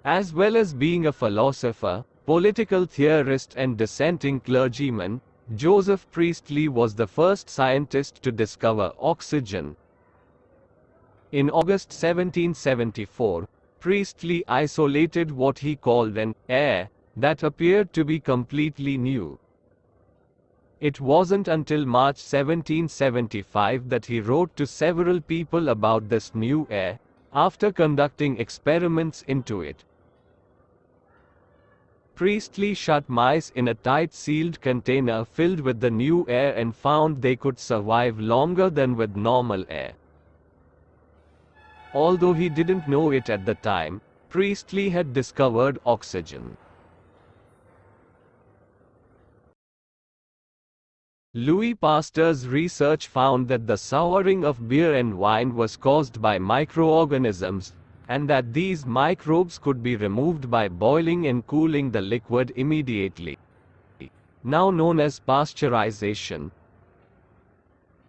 As well as being a philosopher, political theorist and dissenting clergyman, Joseph Priestley was the first scientist to discover oxygen. In August 1774, Priestley isolated what he called an air that appeared to be completely new. It wasn't until March 1775 that he wrote to several people about this new air, after conducting experiments into it. Priestley shut mice in a tight sealed container filled with the new air and found they could survive longer than with normal air. Although he didn't know it at the time, Priestley had discovered oxygen. Louis Pasteur's research found that the souring of beer and wine was caused by microorganisms, and that these microbes could be removed by boiling and cooling the liquid immediately, now known as pasteurization.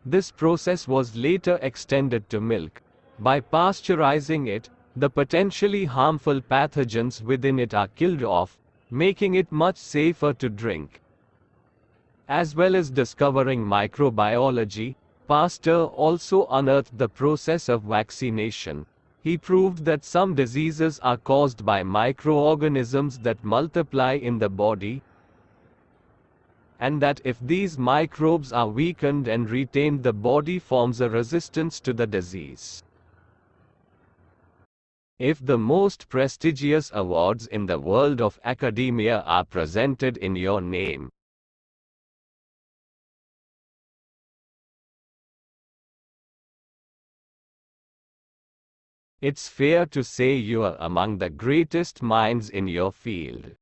This process was later extended to milk. By pasteurizing it, the potentially harmful pathogens within it are killed off, making it much safer to drink. As well as discovering microbiology, Pasteur also unearthed the process of vaccination. He proved that some diseases are caused by microorganisms that multiply in the body, and that if these microbes are weakened and retained, the body forms a resistance to the disease. If the most prestigious awards in the world of academia are presented in your name, it's fair to say you are among the greatest minds in your field.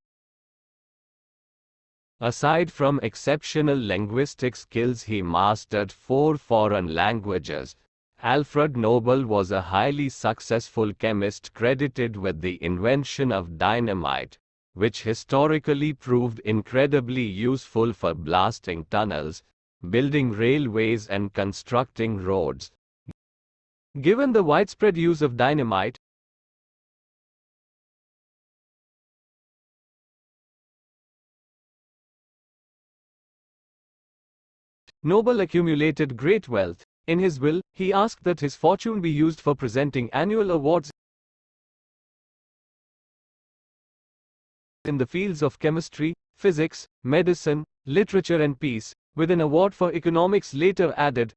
Aside from exceptional linguistic skills, he mastered 4 foreign languages. Alfred Nobel was a highly successful chemist credited with the invention of dynamite, which historically proved incredibly useful for blasting tunnels, building railways and constructing roads. Given the widespread use of dynamite, Nobel accumulated great wealth. In his will, he asked that his fortune be used for presenting annual awards in the fields of chemistry, physics, medicine, literature and peace, with an award for economics later added.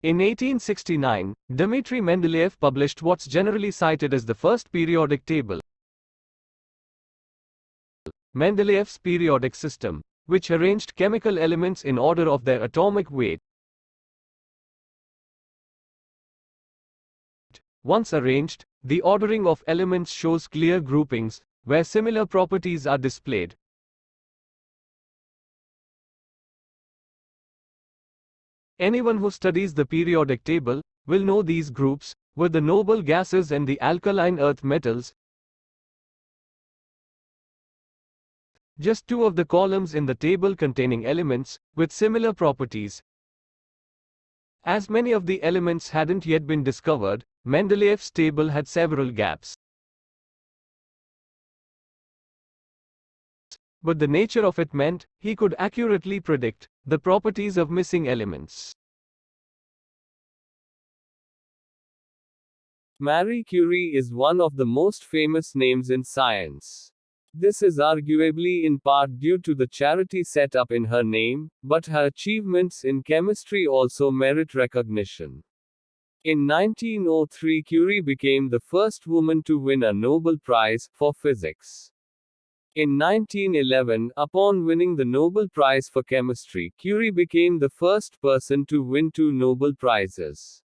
In 1869, Dmitri Mendeleev published what's generally cited as the first periodic table, Mendeleev's periodic system, which arranged chemical elements in order of their atomic weight. Once arranged, the ordering of elements shows clear groupings, where similar properties are displayed. Anyone who studies the periodic table will know these groups were the noble gases and the alkaline earth metals. Just 2 of the columns in the table containing elements with similar properties. As many of the elements hadn't yet been discovered, Mendeleev's table had several gaps. But the nature of it meant he could accurately predict the properties of missing elements. Marie Curie is one of the most famous names in science. This is arguably in part due to the charity set up in her name, but her achievements in chemistry also merit recognition. In 1903, Curie became the first woman to win a Nobel Prize for physics. In 1911, upon winning the Nobel Prize for Chemistry, Curie became the first person to win 2 Nobel Prizes.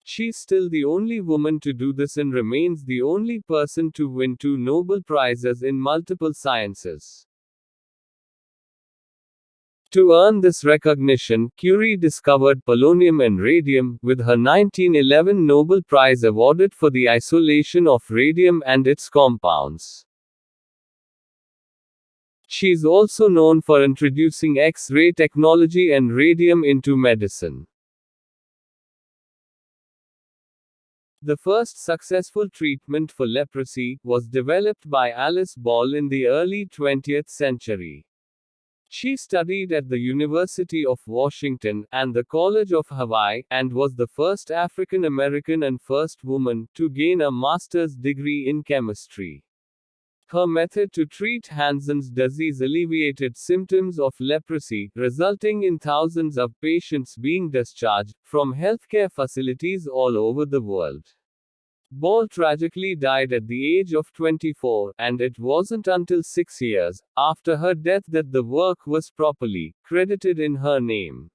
She's still the only woman to do this and remains the only person to win 2 Nobel Prizes in multiple sciences. To earn this recognition, Curie discovered polonium and radium, with her 1911 Nobel Prize awarded for the isolation of radium and its compounds. She is also known for introducing X-ray technology and radium into medicine. The first successful treatment for leprosy was developed by Alice Ball in the early 20th century. She studied at the University of Washington and the College of Hawaii, and was the first African American and first woman to gain a master's degree in chemistry. Her method to treat Hansen's disease alleviated symptoms of leprosy, resulting in thousands of patients being discharged from healthcare facilities all over the world. Ball tragically died at the age of 24, and it wasn't until 6 years after her death that the work was properly credited in her name.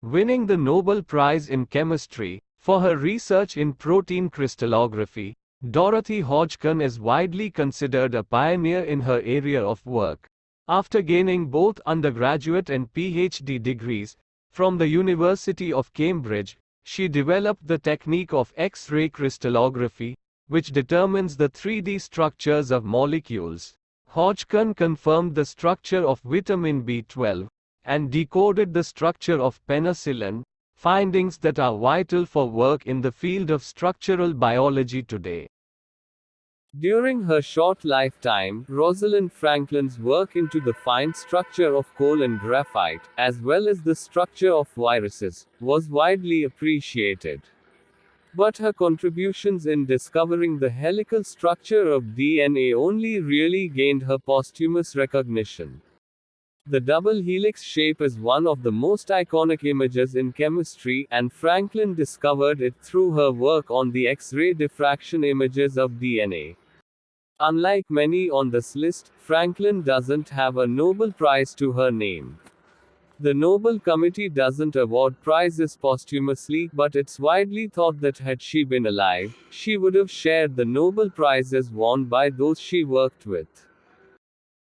Winning the Nobel Prize in Chemistry for her research in protein crystallography, Dorothy Hodgkin is widely considered a pioneer in her area of work. After gaining both undergraduate and PhD degrees from the University of Cambridge, she developed the technique of X-ray crystallography, which determines the 3D structures of molecules. Hodgkin confirmed the structure of vitamin B12 and decoded the structure of penicillin, findings that are vital for work in the field of structural biology today. During her short lifetime, Rosalind Franklin's work into the fine structure of coal and graphite, as well as the structure of viruses, was widely appreciated. But her contributions in discovering the helical structure of DNA only really gained her posthumous recognition. The double helix shape is one of the most iconic images in chemistry, and Franklin discovered it through her work on the X-ray diffraction images of DNA. Unlike many on this list, Franklin doesn't have a Nobel Prize to her name. The Nobel Committee doesn't award prizes posthumously, but it's widely thought that had she been alive, she would have shared the Nobel Prizes won by those she worked with.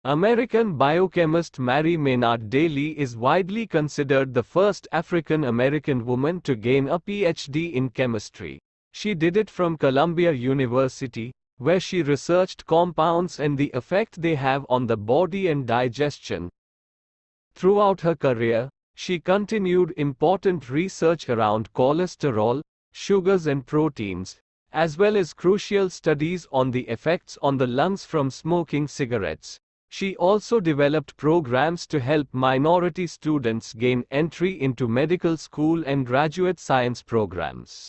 American biochemist Mary Maynard Daly is widely considered the first African American woman to gain a PhD in chemistry. She did it from Columbia University, where she researched compounds and the effect they have on the body and digestion. Throughout her career, she continued important research around cholesterol, sugars and proteins, as well as crucial studies on the effects on the lungs from smoking cigarettes. She also developed programs to help minority students gain entry into medical school and graduate science programs.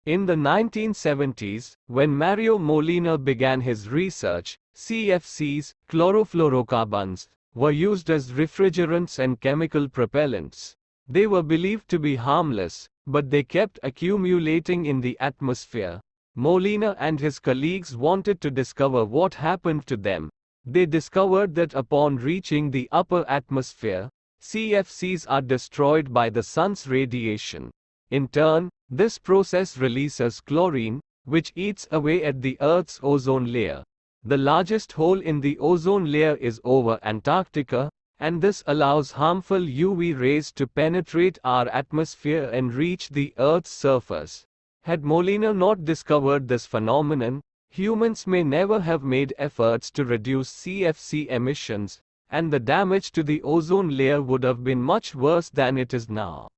In the 1970s, when Mario Molina began his research, CFCs, chlorofluorocarbons, were used as refrigerants and chemical propellants. They were believed to be harmless, but they kept accumulating in the atmosphere. Molina and his colleagues wanted to discover what happened to them. They discovered that upon reaching the upper atmosphere, CFCs are destroyed by the sun's radiation. In turn, this process releases chlorine, which eats away at the Earth's ozone layer. The largest hole in the ozone layer is over Antarctica, and this allows harmful UV rays to penetrate our atmosphere and reach the Earth's surface. Had Molina not discovered this phenomenon, humans may never have made efforts to reduce CFC emissions, and the damage to the ozone layer would have been much worse than it is now.